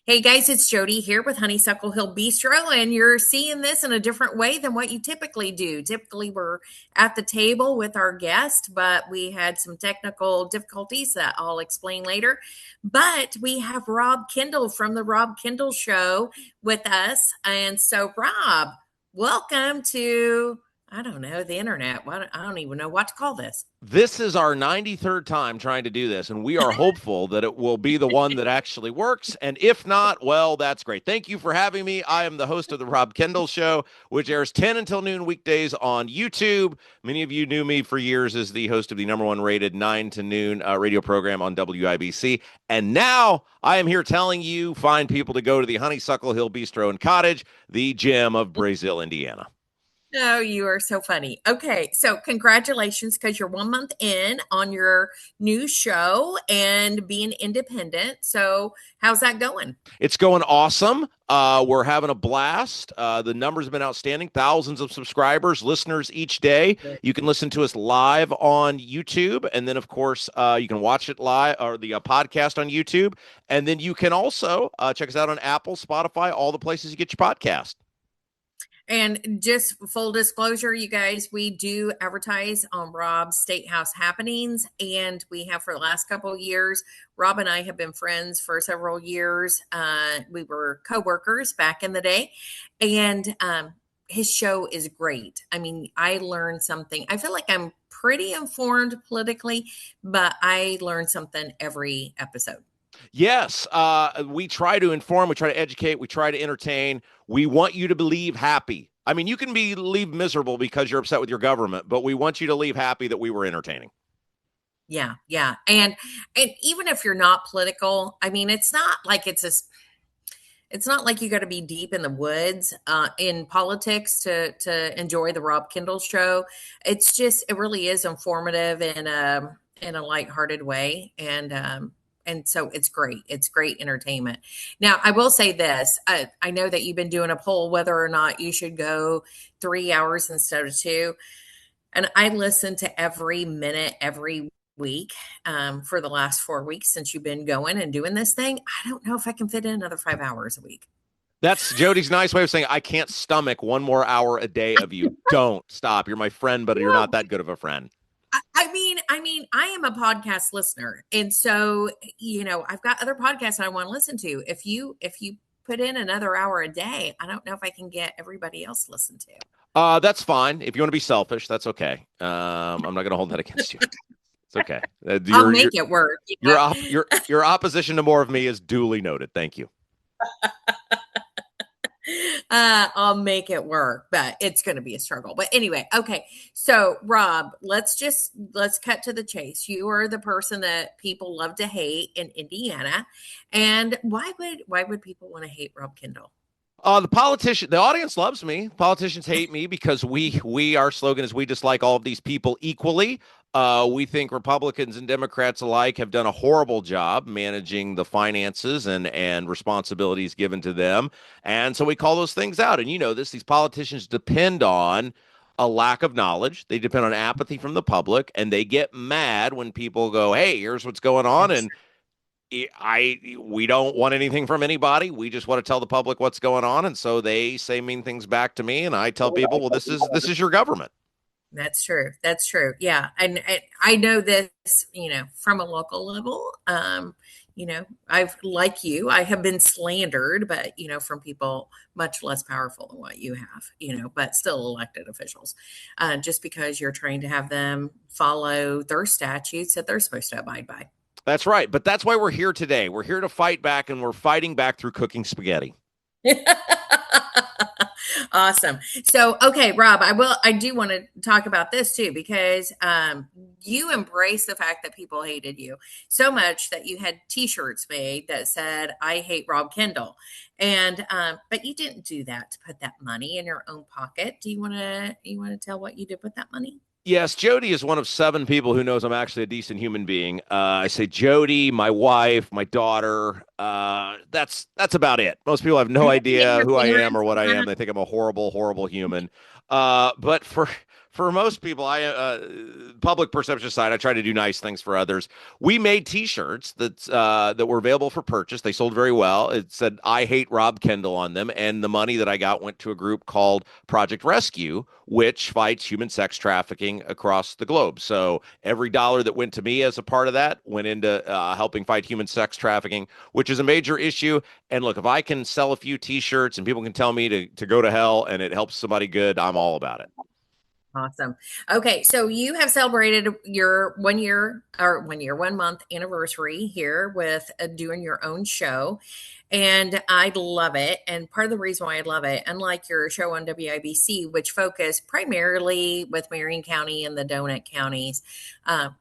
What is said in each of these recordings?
Hey guys, it's Jodi here with Honeysuckle Hill Bee-stro, and you're seeing this in a different way than what you typically do. Typically, we're at the table with our guest, but we had some technical difficulties that I'll explain later. But we have Rob Kendall from the Rob Kendall Show with us. And so, Rob, welcome to, I don't know, the internet. I don't even know what to call this. This is our 93rd time trying to do this, and we are hopeful that it will be the one that actually works. And if not, well, that's great. Thank you for having me. I am the host of the Rob Kendall Show, which airs 10 until noon weekdays on YouTube. Many of you knew me for years as the host of the number one rated 9 to noon radio program on WIBC. And now I am here telling you, find people to go to the Honeysuckle Hill Bistro and Cottage, the gem of Brazil, Indiana. Oh, you are so funny. Okay, so congratulations because you're 1 month in on your new show and being independent. So, how's that going? It's going awesome. We're having a blast. The numbers have been outstanding. Thousands of subscribers, listeners each day. You can listen to us live on YouTube. And then, of course, you can watch it live or the podcast on YouTube. And then you can also check us out on Apple, Spotify, all the places you get your podcast. And just full disclosure, you guys, we do advertise on Rob's State House Happenings, and we have for the last couple of years. Rob and I have been friends for several years. We were co-workers back in the day, and his show is great. I mean, I learned something. I feel like I'm pretty informed politically, but I learn something every episode. Yes, we try to inform, we try to educate, we try to entertain. We want you to leave happy. I mean, you can leave miserable because you're upset with your government, but we want you to leave happy that we were entertaining. Yeah, yeah. And even if you're not political, I mean, it's not like you got to be deep in the woods in politics to enjoy the Rob Kendall Show. It really is informative in a lighthearted way, and so it's great. It's great entertainment. Now, I will say this: I know that you've been doing a poll whether or not you should go 3 hours instead of two, and I listen to every minute every week for the last 4 weeks since you've been going and doing this thing. I don't know if I can fit in another 5 hours a week. That's Jody's nice way of saying I can't stomach one more hour a day of you. Don't stop. You're my friend, but you're not that good of a friend. I mean, I am a podcast listener, and so I've got other podcasts I want to listen to. If you put in another hour a day, I don't know if I can get everybody else listened to. That's fine. If you want to be selfish, that's okay. I'm not going to hold that against you. It's okay. I'll make it work. Your opposition to more of me is duly noted. Thank you. I'll make it work, but it's going to be a struggle. But anyway, okay. So, Rob, let's cut to the chase. You are the person that people love to hate in Indiana, and why would people want to hate Rob Kendall? The audience loves me. Politicians hate me because our slogan is we dislike all of these people equally. We think Republicans and Democrats alike have done a horrible job managing the finances and responsibilities given to them. And so we call those things out. And these politicians depend on a lack of knowledge. They depend on apathy from the public, and they get mad when people go, hey, here's what's going on. And we don't want anything from anybody. We just want to tell the public what's going on. And so they say mean things back to me. And I tell people, well, this is your government. That's true. That's true. Yeah. And I know this, from a local level. I have been slandered, but, from people much less powerful than what you have, but still elected officials, just because you're trying to have them follow their statutes that they're supposed to abide by. That's right. But that's why we're here today. We're here to fight back, and we're fighting back through cooking spaghetti. Awesome. So, okay, Rob, I do want to talk about this too, because you embrace the fact that people hated you so much that you had t-shirts made that said, I hate Rob Kendall. And, but you didn't do that to put that money in your own pocket. Do you want to tell what you did with that money? Yes, Jodi is one of 7 people who knows I'm actually a decent human being. I say Jodi, my wife, my daughter. That's about it. Most people have no idea who I am or what I am. They think I'm a horrible, horrible human. But for for most people, I public perception aside, I try to do nice things for others. We made T-shirts that were available for purchase. They sold very well. It said "I hate Rob Kendall" on them, and the money that I got went to a group called Project Rescue, which fights human sex trafficking across the globe. So every dollar that went to me as a part of that went into helping fight human sex trafficking, which is a major issue. And look, if I can sell a few T-shirts and people can tell me to go to hell and it helps somebody good, I'm all about it. Awesome. Okay, so you have celebrated your 1 year or 1 year, 1 month anniversary here with doing your own show. And I love it. And part of the reason why I love it, unlike your show on WIBC, which focused primarily with Marion County and the donut counties,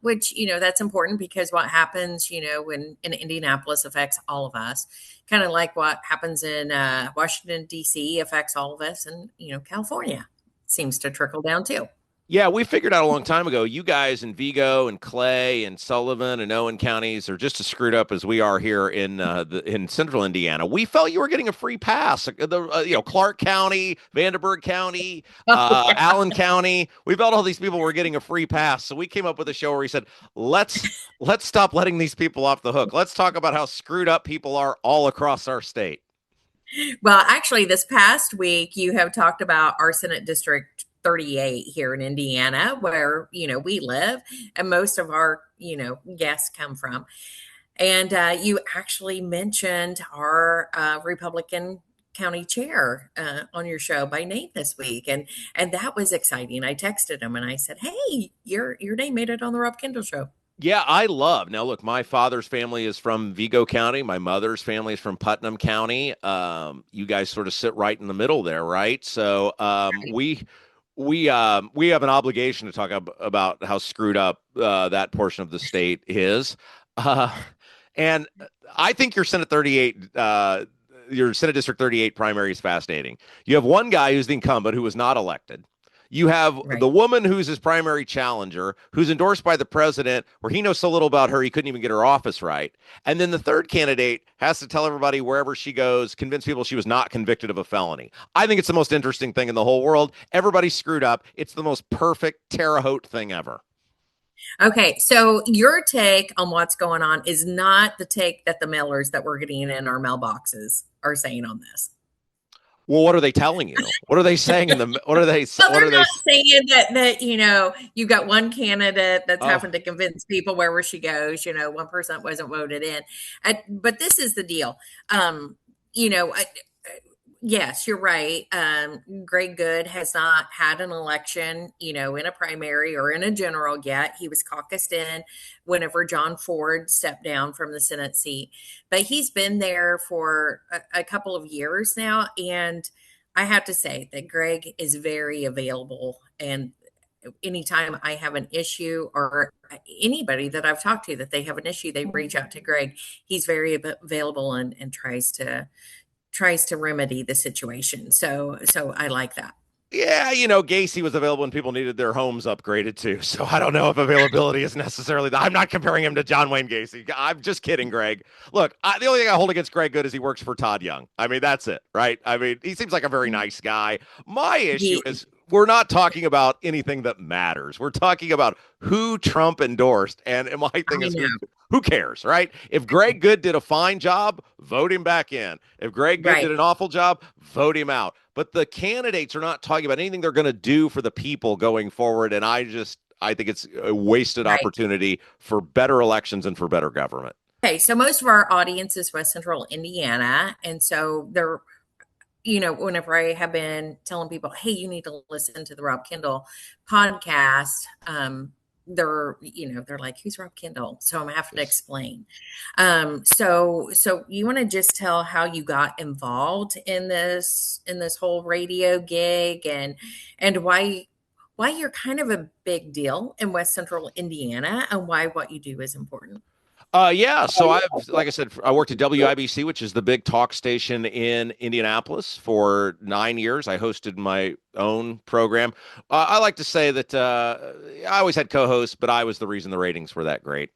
which, that's important because what happens, when in Indianapolis affects all of us, kind of like what happens in Washington, D.C. affects all of us and, California seems to trickle down too. Yeah, we figured out a long time ago. You guys in Vigo and Clay and Sullivan and Owen counties are just as screwed up as we are here in Central Indiana. We felt you were getting a free pass. Clark County, Vanderburgh County, Allen County. We felt all these people were getting a free pass, so we came up with a show where we said, let's stop letting these people off the hook. Let's talk about how screwed up people are all across our state. Well, actually, this past week, you have talked about our Senate District 38 here in Indiana, where, we live and most of our, guests come from. And you actually mentioned our Republican county chair on your show by name this week. And that was exciting. I texted him and I said, hey, your name made it on the Rob Kendall show. Yeah, I love. Now, look, my father's family is from Vigo County. My mother's family is from Putnam County. You guys sort of sit right in the middle there, right? So we have an obligation to talk about how screwed up that portion of the state is, and I think your Senate District 38 primary is fascinating. You have one guy who's the incumbent who was not elected. You have Right. the woman who's his primary challenger, who's endorsed by the president, where he knows so little about her, he couldn't even get her office right. And then the third candidate has to tell everybody wherever she goes, convince people she was not convicted of a felony. I think it's the most interesting thing in the whole world. Everybody's screwed up. It's the most perfect Terre Haute thing ever. Okay, so your take on what's going on is not the take that the mailers that we're getting in our mailboxes are saying on this. Well, what are they telling you? What are they saying in the? What are they? Well, What they're are they? not saying that you've got one candidate that's Oh, having to convince people wherever she goes. 1% wasn't voted in, but this is the deal. Um, you know, I, yes, you're right. Greg Good has not had an election, in a primary or in a general yet. He was caucused in whenever John Ford stepped down from the Senate seat, but he's been there for a couple of years now, and I have to say that Greg is very available. And anytime I have an issue or anybody that I've talked to that they have an issue, they reach out to Greg. He's very available and tries to remedy the situation. So I like that. yeah, Gacy was available when people needed their homes upgraded too. So I don't know if availability is necessarily. I'm not comparing him to John Wayne Gacy. I'm just kidding, Greg. Look, the only thing I hold against Greg Good is he works for Todd Young. I mean, that's it, right? I mean, he seems like a very nice guy. My issue He, is we're not talking about anything that matters. We're talking about who Trump endorsed, and my thing I is know, who cares, right? If Greg Good did a fine job, vote him back in. If Greg Good right, did an awful job, vote him out. But the candidates are not talking about anything they're going to do for the people going forward. And I think it's a wasted right. opportunity for better elections and for better government. Okay, so most of our audience is West Central Indiana, and so they're whenever I have been telling people, hey, you need to listen to the Rob Kendall podcast, they're like, who's Rob Kendall? So I'm having to Yes. explain. So you want to just tell how you got involved in this whole radio gig and why you're kind of a big deal in West Central Indiana and why what you do is important. Yeah. So like I said, I worked at WIBC, which is the big talk station in Indianapolis for 9 years. I hosted my own program. I like to say that I always had co-hosts, but I was the reason the ratings were that great.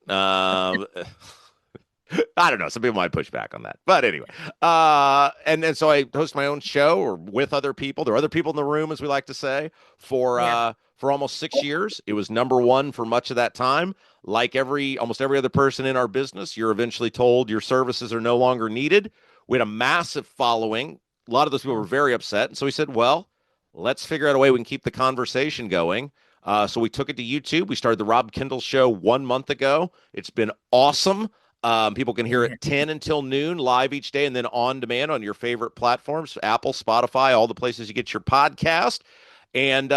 I don't know. Some people might push back on that, but anyway. And so I host my own show or with other people. There are other people in the room, as we like to say, Yeah, for almost 6 years. It was number one for much of that time. Like almost every other person in our business, you're eventually told your services are no longer needed. We had a massive following. A lot of those people were very upset, and so we said, well, let's figure out a way we can keep the conversation going. So we took it to YouTube. We started the Rob Kendall Show 1 month ago. It's been awesome. People can hear yeah, it 10 until noon live each day and then on demand on your favorite platforms, Apple, Spotify, all the places you get your podcast. And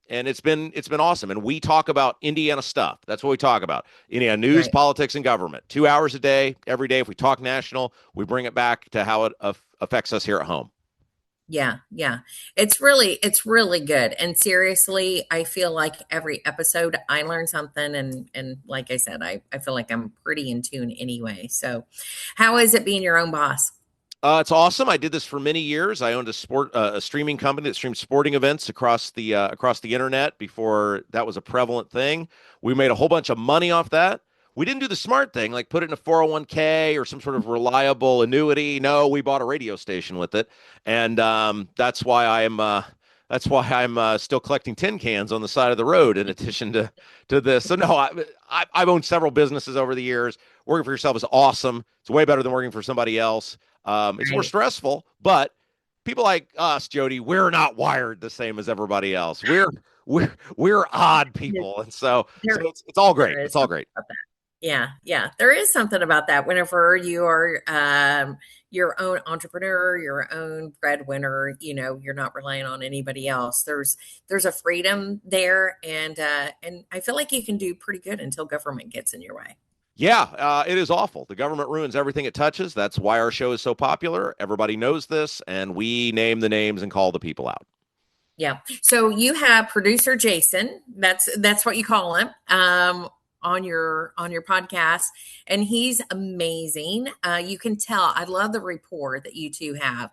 it's been awesome. And we talk about Indiana stuff. That's what we talk about. Indiana news, right. politics, and government. 2 hours a day, every day. If we talk national, we bring it back to how it affects us here at home. Yeah, yeah. It's really good. And seriously, I feel like every episode I learn something, and like I said, I feel like I'm pretty in tune anyway. So how is it being your own boss? It's awesome. I did this for many years. I owned a streaming company that streamed sporting events across the internet before that was a prevalent thing. We made a whole bunch of money off that. We didn't do the smart thing, like put it in a 401k or some sort of reliable annuity. No, we bought a radio station with it, and that's why I'm still collecting tin cans on the side of the road. In addition to this, so no, I've owned several businesses over the years. Working for yourself is awesome. It's way better than working for somebody else. It's more Right. stressful, but people like us, Jody, we're not wired the same as everybody else. We're odd There, people, and so there it's all there great. is It's all something great. about that. Yeah, yeah. There is something about that. Whenever you are your own entrepreneur, your own breadwinner, you're not relying on anybody else. There's a freedom there, and I feel like you can do pretty good until government gets in your way. Yeah, it is awful. The government ruins everything it touches. That's why our show is so popular. Everybody knows this, and we name the names and call the people out. Yeah. So you have producer Jason. That's what you call him. On your podcast, and he's amazing. You can tell. I love the rapport that you two have,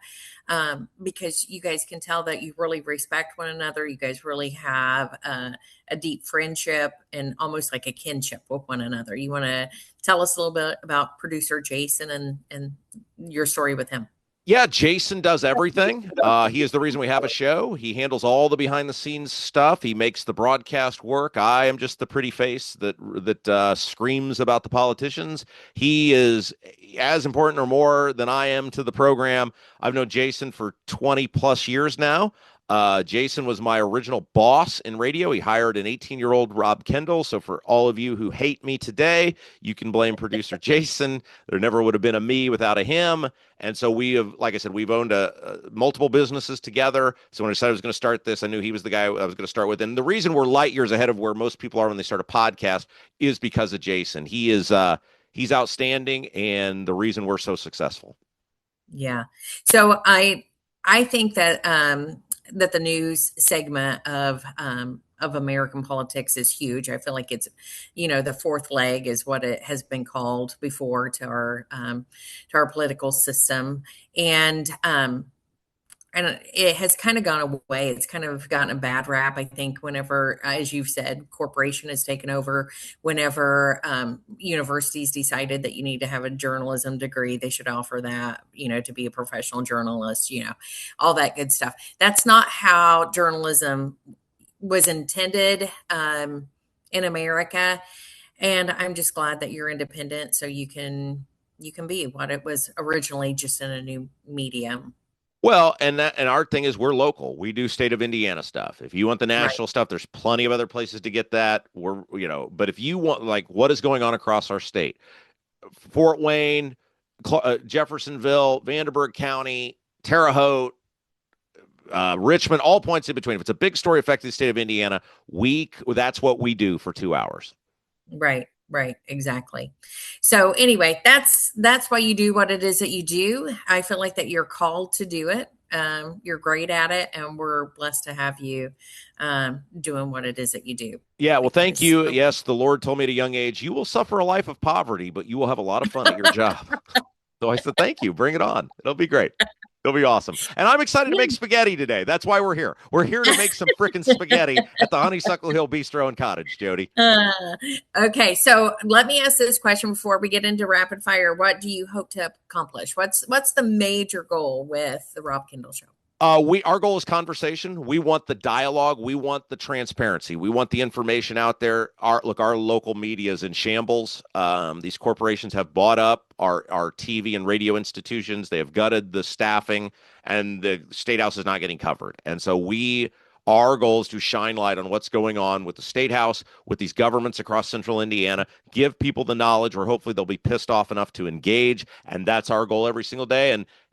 because you guys can tell that you really respect one another. You guys really have a deep friendship and almost like a kinship with one another. You want to tell us a little bit about producer Jason and your story with him? Yeah, Jason does everything. He is the reason we have a show. He handles all the behind the scenes stuff. He makes the broadcast work. I am just the pretty face that screams about the politicians. He is as important or more than I am to the program. I've known Jason for 20 plus years now. Jason was my original boss in radio. He hired an 18-year-old Rob Kendall. So for all of you who hate me today, you can blame producer Jason. There never would have been a me without a him. And so we have, like I said, we've owned multiple businesses together. So when I decided I was going to start this, I knew he was the guy I was going to start with. And the reason we're light years ahead of where most people are when they start a podcast is because of Jason. He's outstanding, and the reason we're so successful. Yeah. So I think that the news segment of American politics is huge. I feel like it's, the fourth leg is what it has been called before to our political system, and it has kind of gone away. It's kind of gotten a bad rap, I think, whenever, as you've said, corporation has taken over. Whenever universities decided that you need to have a journalism degree, they should offer that, to be a professional journalist, all that good stuff. That's not how journalism was intended in America. And I'm just glad that you're independent, so you can be what it was originally, just in a new medium. Well, and our thing is we're local. We do state of Indiana stuff. If you want the Right. national stuff, there's plenty of other places to get that. But if you want like what is going on across our state, Fort Wayne, Jeffersonville, Vanderburgh County, Terre Haute, Richmond, all points in between. If it's a big story affecting the state of Indiana, that's what we do for 2 hours. Right, right, exactly. So anyway, that's why you do what it is that you do. I feel like that you're called to do it. You're great at it, and we're blessed to have you doing what it is that you do. Yeah, well, thank Because you. Yes, the Lord told me at a young age, you will suffer a life of poverty, but you will have a lot of fun at your job. So I said, thank you. Bring it on. It'll be great. It'll be awesome. And I'm excited to make Yeah. spaghetti today. That's why we're here. We're here to make some freaking spaghetti at the Honeysuckle Hill Bistro and Cottage, Jody. Uh, okay, so let me ask this question before we get into rapid fire. What do you hope to accomplish? What's the major goal with the Rob Kendall Show? Our goal is conversation. We want the dialogue. We want the transparency. We want the information out there. Our local media is in shambles. These corporations have bought up our TV and radio institutions. They have gutted the staffing, and the state house is not getting covered. And so our goal is to shine light on what's going on with the state house, with these governments across central Indiana, give people the knowledge, or hopefully they'll be pissed off enough to engage. And that's our goal every single day.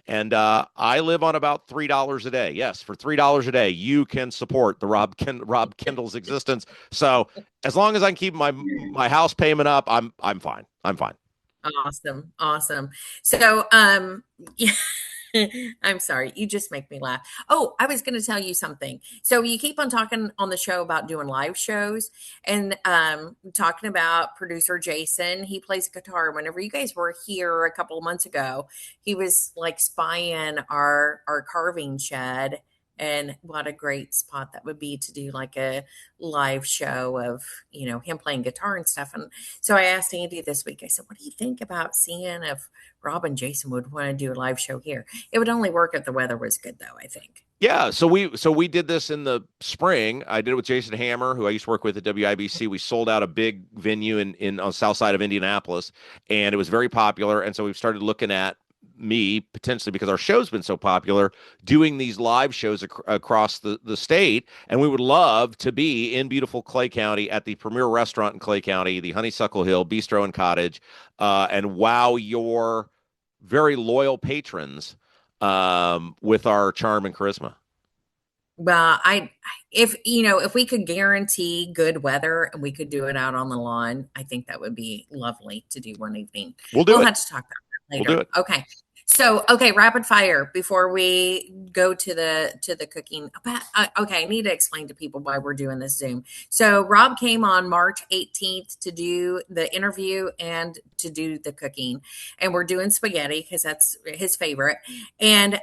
And I live on about $3 a day. Yes, for $3 a day, you can support the Rob Kendall's existence. So as long as I can keep my house payment up, I'm fine. I'm fine. Awesome, awesome. So, I'm sorry, you just make me laugh. Oh, I was going to tell you something. So you keep on talking on the show about doing live shows and talking about producer Jason. He plays guitar. Whenever you guys were here a couple of months ago, he was like spying our carving shed. And what a great spot that would be to do like a live show of, him playing guitar and stuff. And so I asked Andy this week, I said, what do you think about seeing if Rob and Jason would want to do a live show here? It would only work if the weather was good, though, I think. Yeah, so we did this in the spring. I did it with Jason Hammer, who I used to work with at WIBC. We sold out a big venue in on the south side of Indianapolis, and it was very popular. And so we've started looking at me potentially, because our show's been so popular, doing these live shows across the state. And we would love to be in beautiful Clay County at the premier restaurant in Clay County, the Honeysuckle Hill Bistro and Cottage, and wow your very loyal patrons with our charm and charisma. Well, if we could guarantee good weather and we could do it out on the lawn, I think that would be lovely to do one evening. We'll do We'll it. have to talk about that We'll do later. it. Okay. So, okay, rapid fire before we go to the cooking. But, okay, I need to explain to people why we're doing this Zoom. So, Rob came on March 18th to do the interview and to do the cooking, and we're doing spaghetti because that's his favorite. And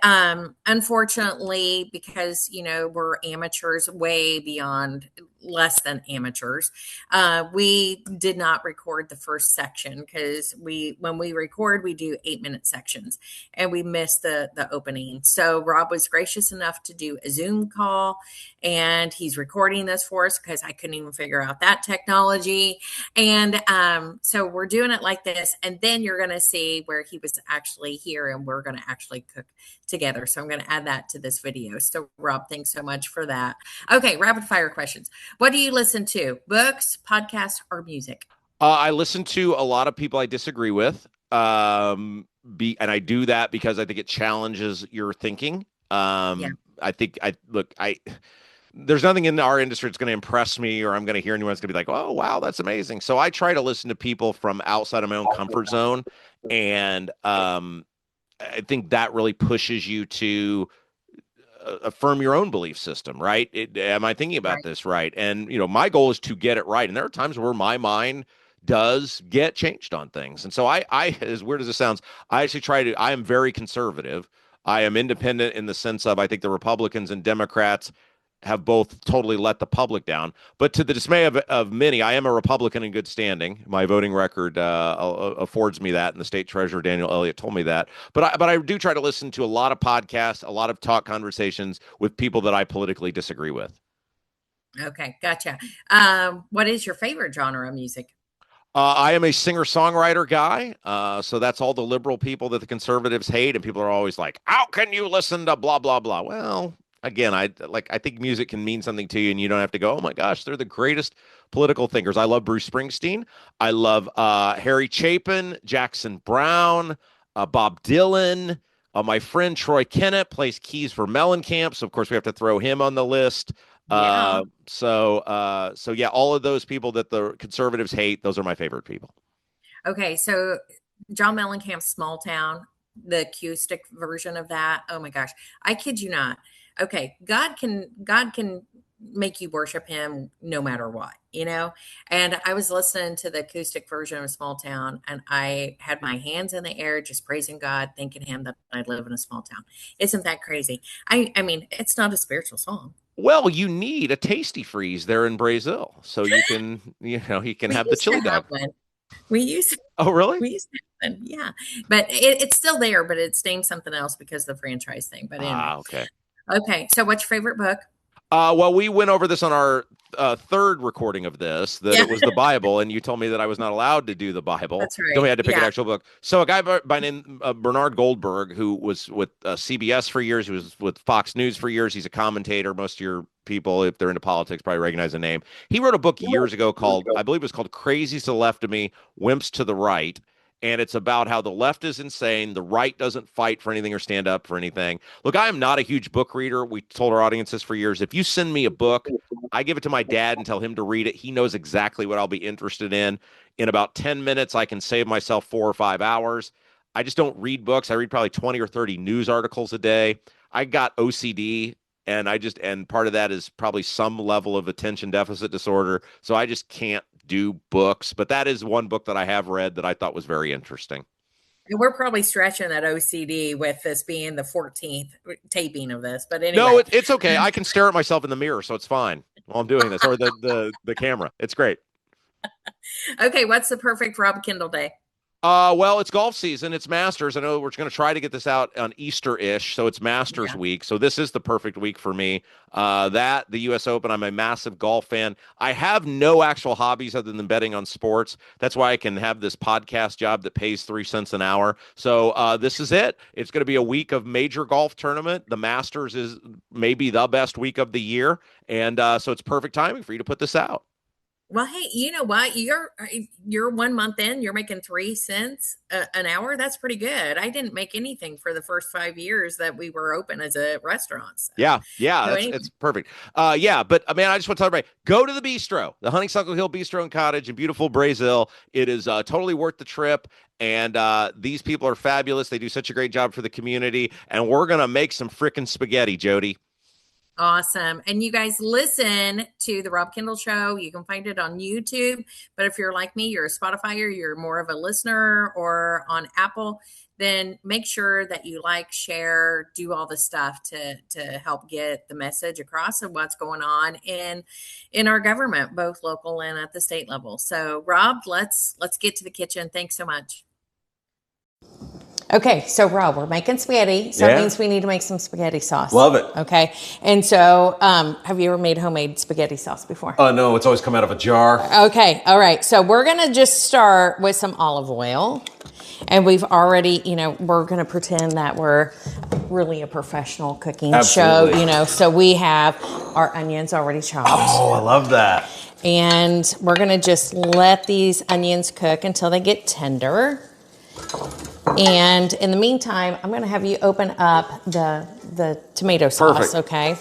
unfortunately, because we're amateurs, way beyond less than amateurs, we did not record the first section because when we record, we do 8-minute sections and we missed the opening. So Rob was gracious enough to do a Zoom call, and he's recording this for us because I couldn't even figure out that technology. And so we're doing it like this, and then you're going to see where he was actually here, and we're going to actually cook together. So I'm going to add that to this video. So Rob, thanks so much for that. Okay, rapid fire questions. What do you listen to? Books, podcasts, or music? I listen to a lot of people I disagree with. And I do that because I think it challenges your thinking. Yeah, I think there's nothing in our industry that's going to impress me, or I'm going to hear anyone that's going to be like, oh, wow, that's amazing. So I try to listen to people from outside of my own comfort zone. And I think that really pushes you to affirm your own belief system, right? Am I thinking about right. this right? And my goal is to get it right. And there are times where my mind does get changed on things. And so as weird as it sounds, I actually I am very conservative. I am independent in the sense of I think the Republicans and Democrats have both totally let the public down. But to the dismay of many, I am a Republican in good standing. My voting record affords me that, and the state treasurer, Daniel Elliott, told me that. But I do try to listen to a lot of podcasts, a lot of talk conversations with people that I politically disagree with. Okay, gotcha. What is your favorite genre of music? I am a singer-songwriter guy, so that's all the liberal people that the conservatives hate, and people are always like, "How can you listen to blah blah blah?" Well, again, I think music can mean something to you, and you don't have to go, "Oh my gosh, they're the greatest political thinkers." I love Bruce Springsteen. I love Harry Chapin, Jackson Brown, Bob Dylan. My friend Troy Kennett plays keys for Mellencamp, so of course we have to throw him on the list. Yeah. So yeah, all of those people that the conservatives hate, those are my favorite people. Okay, so John Mellencamp's Small Town, the acoustic version of that. Oh my gosh, I kid you not. Okay, God can make you worship him no matter what, you know? And I was listening to the acoustic version of Small Town, and I had my hands in the air, just praising God, thanking him that I live in a small town. Isn't that crazy? I mean, it's not a spiritual song. Well, you need a tasty freeze there in Brazil, so you can We have the used to chili have dog. one. We used Oh, really? we used to have one, yeah. But it's still there, but it's named something else because of the franchise thing. But anyway. Ah, okay. Okay. So what's your favorite book? Well, we went over this on our third recording of this, that Yeah, it was the Bible, and you told me that I was not allowed to do the Bible. that's You told me I right. had to pick an Yeah. actual book. So a guy by name Bernard Goldberg, who was with CBS for years, who was with Fox News for years. He's a commentator. Most of your people, if they're into politics, probably recognize the name. He wrote a book years ago called, I believe it was called Crazies to the Left of Me, Wimps to the Right. And it's about how the left is insane. The right doesn't fight for anything or stand up for anything. Look, I am not a huge book reader. We told our audiences for years, if you send me a book, I give it to my dad and tell him to read it. He knows exactly what I'll be interested in. In about 10 minutes, I can save myself 4 or 5 hours. I just don't read books. I read probably 20 or 30 news articles a day. I got OCD, and part of that is probably some level of attention deficit disorder. So I just can't do books. But that is one book that I have read that I thought was very interesting. And we're probably stretching that OCD with this being the 14th taping of this. But No, anyway. it's okay. I can stare at myself in the mirror, so it's fine while I'm doing this, or the camera. It's great. Okay. What's the perfect Rob Kindle day? Well, it's golf season. It's Masters. I know we're going to try to get this out on Easter-ish, so it's Masters Yeah. week. So this is the perfect week for me. The U.S. Open. I'm a massive golf fan. I have no actual hobbies other than betting on sports. That's why I can have this podcast job that pays 3 cents an hour. So this is it. It's going to be a week of major golf tournament. The Masters is maybe the best week of the year, and so it's perfect timing for you to put this out. Well, hey, you know what? You're 1 month in. You're making 3 cents an hour. That's pretty good. I didn't make anything for the first 5 years that we were open as a restaurant. Yeah, So that's anyway, it's perfect. Yeah, but man, I just want to tell everybody, go to the Bee-stro, the Honeysuckle Hill Bistro and Cottage in beautiful Brazil. It is totally worth the trip, and these people are fabulous. They do such a great job for the community, and we're gonna make some freaking spaghetti, Jodi. awesome. And you guys listen to the Rob Kindle Show. You can find it on YouTube. But if you're like me, you're a Spotifyer, you're more of a listener, or on Apple, then make sure that you like, share, do all the stuff to help get the message across of what's going on in our government, both local and at the state level. So Rob, let's get to the kitchen. Thanks so much. Okay, so Rob, we're making spaghetti, so that means we need to make some spaghetti sauce. Love it. Okay, and so have you ever made homemade spaghetti sauce before? No, it's always come out of a jar. Okay, all right, so we're gonna just start with some olive oil, and we've already, we're gonna pretend that we're really a professional cooking Absolutely. show, so we have our onions already chopped. Oh, I love that. And we're gonna just let these onions cook until they get tender. And in the meantime, I'm going to have you open up the tomato sauce, Perfect. okay?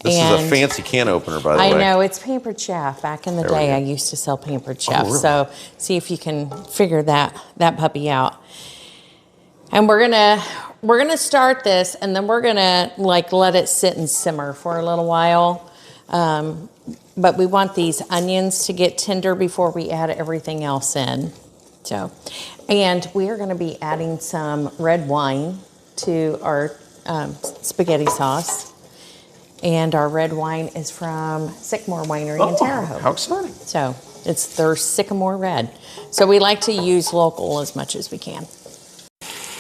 This is a fancy can opener, by the way. I know, it's Pampered Chef. Back in the day, I used to sell Pampered Chef. really? So see if you can figure that puppy out. And we're gonna start this, and then we're gonna let it sit and simmer for a little while. But we want these onions to get tender before we add everything else in. So, and we are going to be adding some red wine to our spaghetti sauce. And our red wine is from Sycamore Winery in Terre Haute. How exciting. So it's their Sycamore Red. So we like to use local as much as we can.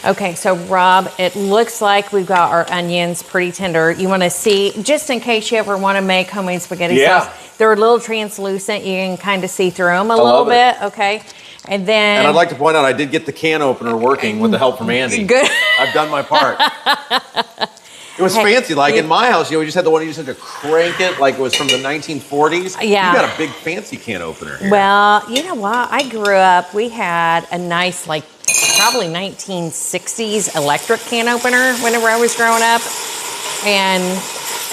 Okay, so Rob, it looks like we've got our onions pretty tender. You want to see, just in case you ever want to make homemade spaghetti sauce, they're a little translucent. You can kind of see through them a little bit, okay? And then... And I'd like to point out, I did get the can opener working with the help from Andy. Good. I've done my part. It was fancy. Like in my house, we just had the one you just had to crank it like it was from the 1940s. Yeah. You got a big fancy can opener here. Well, you know what? I grew up, we had a nice, probably 1960s electric can opener whenever I was growing up. And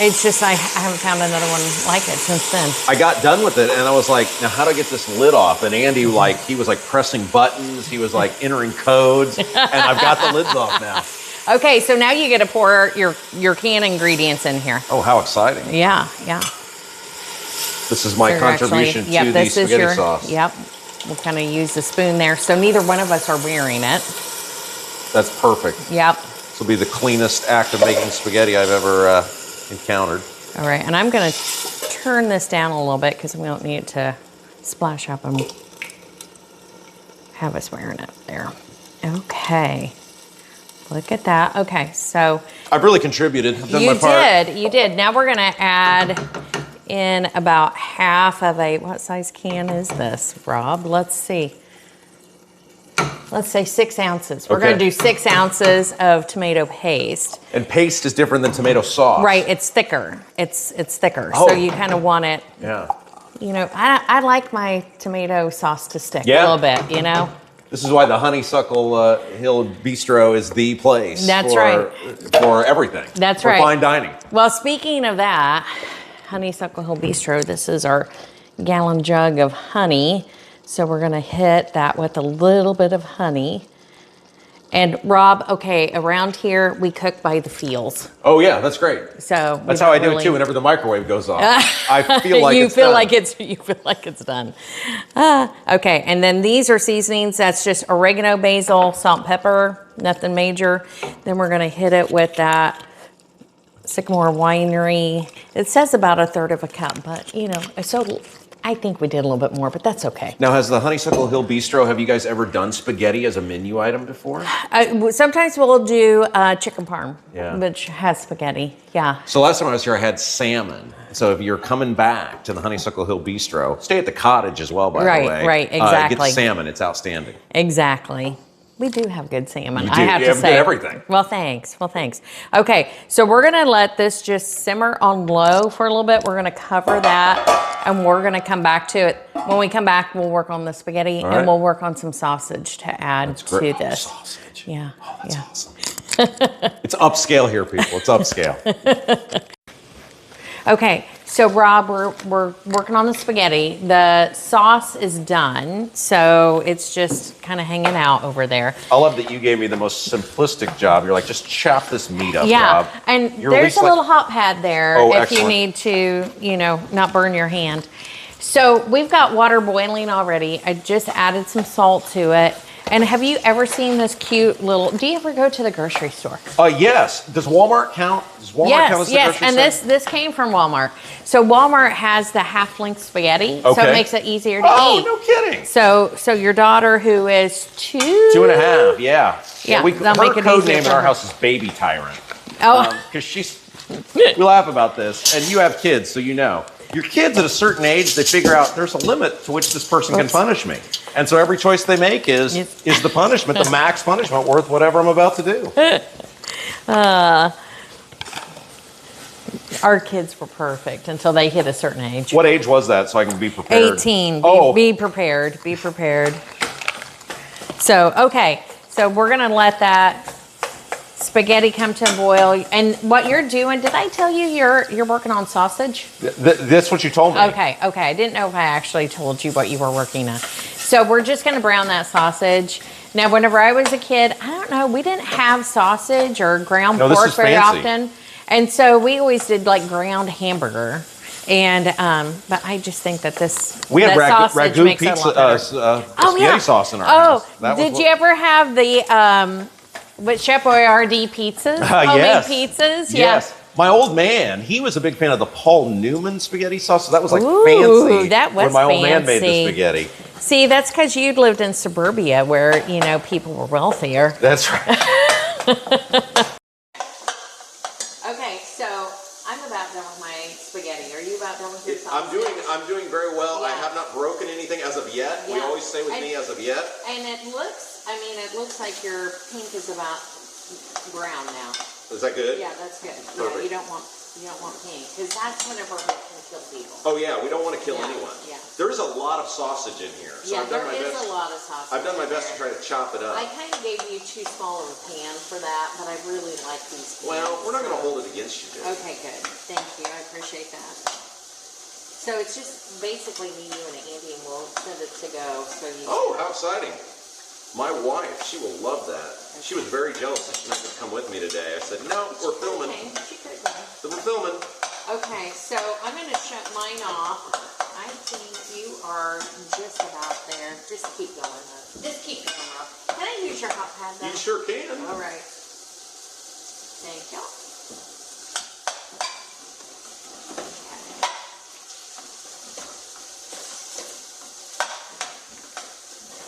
it's just, I haven't found another one like it since then. I got done with it and I was like, now how do I get this lid off? And Andy, he was pressing buttons. He was entering codes. And I've got the lids off now. Okay, so now you get to pour your canned ingredients in here. Oh, how exciting. Yeah, yeah. This is my contribution to the spaghetti sauce. Yep. We'll kind of use the spoon there. So neither one of us are wearing it. That's perfect. Yep. This will be the cleanest act of making spaghetti I've ever encountered. All right, and I'm going to turn this down a little bit because we don't need it to splash up and have us wearing it there. Okay. Look at that. Okay, so I've really contributed. I've done my part. You did. Now we're going to add in about half of what size can is this, Rob? Let's see. Let's say 6 ounces. We're going to do 6 ounces of tomato paste. And paste is different than tomato sauce. Right, it's thicker. It's thicker. Oh. So you kind of want it. Yeah. You know, I like my tomato sauce to stick a little bit, you know? This is why the Honeysuckle Hill Bee-stro is the place. That's right. For everything. That's for right. Fine dining. Well, speaking of that, Honeysuckle Hill Bee-stro, this is our gallon jug of honey. So we're going to hit that with a little bit of honey. And Rob, okay, around here, we cook by the feels. Oh, yeah, that's great. So that's how I do it, too, whenever the microwave goes off. I feel like you it's feel done. You feel like it's done. Okay, and then these are seasonings. That's just oregano, basil, salt, pepper, nothing major. Then we're going to hit it with that Sycamore Winery. It says about 1/3 cup, but, you know, so I think we did a little bit more, but that's okay. Now, has the Honeysuckle Hill Bee-stro, have you guys ever done spaghetti as a menu item before? Sometimes we'll do chicken parm, Yeah. which has spaghetti. Yeah. So last time I was here, I had salmon. So if you're coming back to the Honeysuckle Hill Bee-stro, stay at the cottage as well, by the way. Right, exactly. Get the salmon. It's outstanding. Exactly. We do have good salmon, You do. I have You to have say. good everything. Well, thanks. Okay, so we're going to let this just simmer on low for a little bit. We're going to cover that, and we're going to come back to it. When we come back, we'll work on the spaghetti, and we'll work on some sausage to add to this. Sausage. Yeah, That's awesome. It's upscale here, people. It's upscale. Okay, so Rob, we're working on the spaghetti. The sauce is done, so it's just kind of hanging out over there. I love that you gave me the most simplistic job. You're like, just chop this meat up, Yeah, Rob. and You're there's a like- little hot pad there Oh, if excellent. you need to, you know, not burn your hand. So we've got water boiling already. I just added some salt to it. And have you ever seen this cute little, do you ever go to the grocery store? Yes. Does Walmart count? Does Walmart count as the grocery and store? this came from Walmart. So Walmart has the half-length spaghetti, so Okay. it makes it easier to Oh, eat. no kidding. So your daughter, who is 2? 2.5, yeah. Yeah, We, they'll her make it code easier name for in our her. house is Baby Tyrant. Oh. Because we laugh about this, and you have kids, so you know. Your kids at a certain age, they figure out there's a limit to which this person can punish me. And so every choice they make is the punishment, the max punishment worth whatever I'm about to do. Our kids were perfect until they hit a certain age. What age was that so I can be prepared? 18. Oh. Be prepared. Be prepared. So, okay. So we're going to let that spaghetti come to a boil. And what you're doing, did I tell you you're working on sausage? That's what you told me. Okay. I didn't know if I actually told you what you were working on. So we're just going to brown that sausage. Now, whenever I was a kid, I don't know, we didn't have sausage or ground No, this pork is very fancy. often. And so we always did like ground hamburger. And, but I just think that We had sausage ragu makes it a lot better. spaghetti sauce in our house. That was Did you ever have the, with Chef Boyardee pizzas? Homemade yes. pizzas? Yes. My old man, he was a big fan of the Paul Newman spaghetti sauce, so that was like Ooh, fancy. that was when my old man made fancy. the spaghetti. See, that's because you lived in suburbia where, you know, people were wealthier. That's right. Okay, so I'm about done with my spaghetti. Are you about done with your I'm doing very well. I Yeah. have not broken anything as of yet. We Yeah. always say with me as of yet. And it looks like your pink is about brown now. Is that good? Yeah, that's good. Perfect. Yeah, you don't want pink because that's whenever we can kill people. Oh yeah, we don't want to kill Yeah, anyone. yeah. There is a lot of sausage in here. So Yeah, I've done there my is best. a lot of sausage. I've done my in best to there. try to chop it up. I kind of gave you too small of a pan for that, but I really like these pans. Well, we're not going to so- hold it against you, dude. Okay, good. Thank you. I appreciate that. So it's just basically me, you, and Andy, and we'll send it to go. So you. Oh, how exciting! My wife, she will love that. She was very jealous that she meant to come with me today. I said, no, we're filming. Okay, she could go. So we're filming. Okay, so I'm going to shut mine off. I think you are just about there. Just keep going, though. Just keep going, Rob. Can I use your hot pad, though? You sure can. All right. Thank you.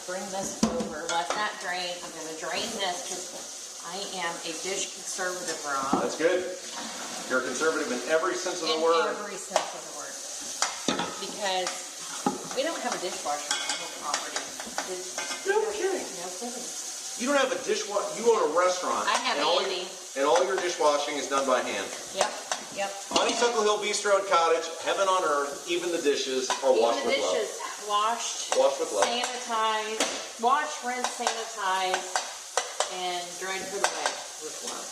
Bring this over. Let that drain. I'm going to drain this because I am a dish conservative, Rob. That's good. You're a conservative in every sense of the word. In every sense of the word. Because we don't have a dishwasher on the whole property. No kidding. No kidding. You don't have a dishwasher. You own a restaurant. I have Andy. And all your dishwashing is done by hand. Yep. Yep. Honeysuckle Hill Bee-stro and Cottage, heaven on earth. Even the dishes are washed with love. Even the dishes washed, with love. sanitized, wash, rinse, sanitize, and dried put away with love.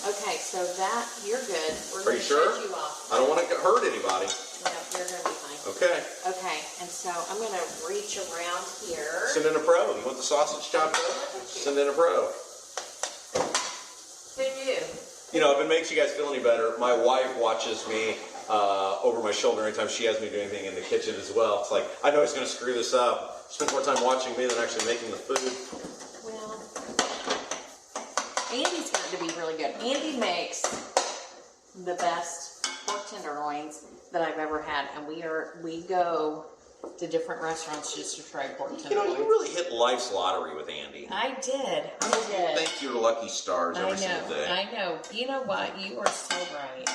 Okay, so that you're good. We're Are going to you sure? shut you off. I don't want to hurt anybody. No, you're going to be fine. Okay. Okay, and so I'm going to reach around here. Send in a pro. You want the sausage chopped up? Send in a pro. Who knew? You know, if it makes you guys feel any better, my wife watches me over my shoulder anytime she has me do anything in the kitchen as well. It's like, I know he's going to screw this up. Spends more time watching me than actually making the food. Well, Andy's gotten to be really good. Andy makes the best pork tenderloins that I've ever had, and we go to different restaurants just to try pork tenderloins. You know, you really hit life's lottery with Andy. I did. Thank you to Lucky Stars every single day. I know. You know what? You are so right.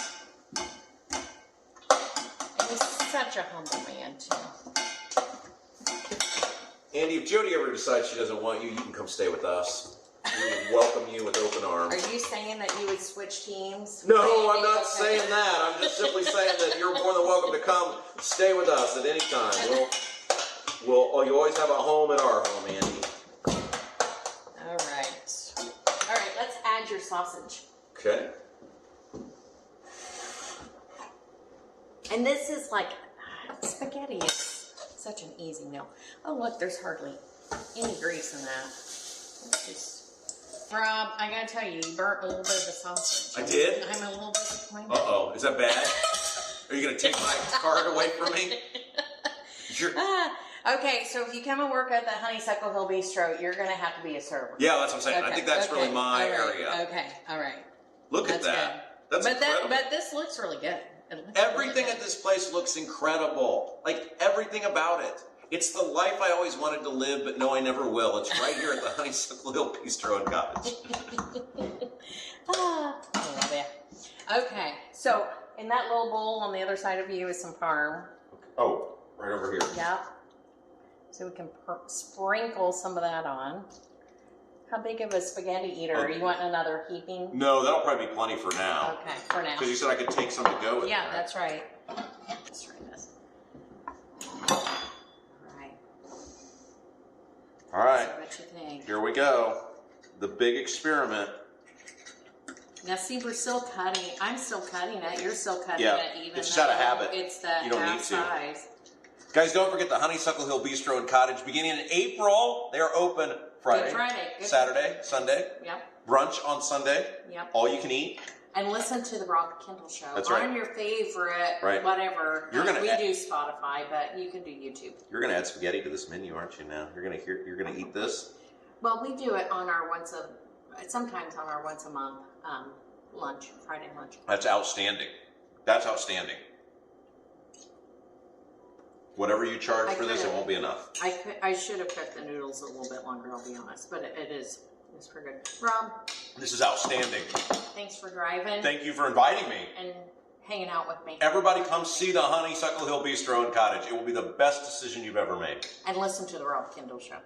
And he's such a humble man, too. Andy, if Jodi ever decides she doesn't want you, you can come stay with us. We would welcome you with open arms. Are you saying that you would switch teams? No, I'm not saying that. I'm just simply saying that you're more than welcome to come stay with us at any time. You always have a home at our home, Andy. All right. All right, let's add your sausage. Okay. And this is like spaghetti. It's such an easy meal. Oh, look, there's hardly any grease in that. It's just... Rob, I gotta tell you, you burnt a little bit of the sausage. I did? I'm a little disappointed. Uh-oh. Is that bad? Are you going to take my card away from me? Okay, so if you come and work at the Honeysuckle Hill Bee-stro, you're going to have to be a server. Yeah, that's what I'm saying. Okay, I think that's really my area. Okay, all right. Look at that. That's incredible. But this looks really good. Everything at this place looks incredible. Like, everything about it. It's the life I always wanted to live, but no, I never will. It's right here at the Honeysuckle Hill Bee-stro and Cottage. I love it. Okay, so in that little bowl on the other side of you is some parm. Oh, right over here. Yep. So we can sprinkle some of that on. How big of a spaghetti eater? Are you wanting another heaping? No, that'll probably be plenty for now. Okay, for now. Because you said I could take some to go with. Yeah, right? that's right. Let's try this. All right. So what you think? Here we go. The big experiment. Now, see, we're still cutting. I'm still cutting it. You're still cutting it. Even it's just out of habit. It's the you don't half need to. size. Guys, don't forget the Honeysuckle Hill Bee-stro and Cottage beginning in April. They are open Friday, Saturday, Sunday. Yep. Brunch on Sunday. Yep. All you can eat. And listen to the Rob Kendall show. That's right. On your favorite, whatever. We do Spotify, but you can do YouTube. You're going to add spaghetti to this menu, aren't you? Now you're going to eat this. Well, we do it on our sometimes on our once a month lunch, Friday lunch. That's outstanding. That's outstanding. Whatever you charge for this, it won't be enough. I should have cooked the noodles a little bit longer, I'll be honest, but it's pretty good. Rob, this is outstanding. Thanks for driving. Thank you for inviting me. And hanging out with me. Everybody come see the Honeysuckle Hill Bee-stro and Cottage. It will be the best decision you've ever made. And listen to the Rob Kendall show.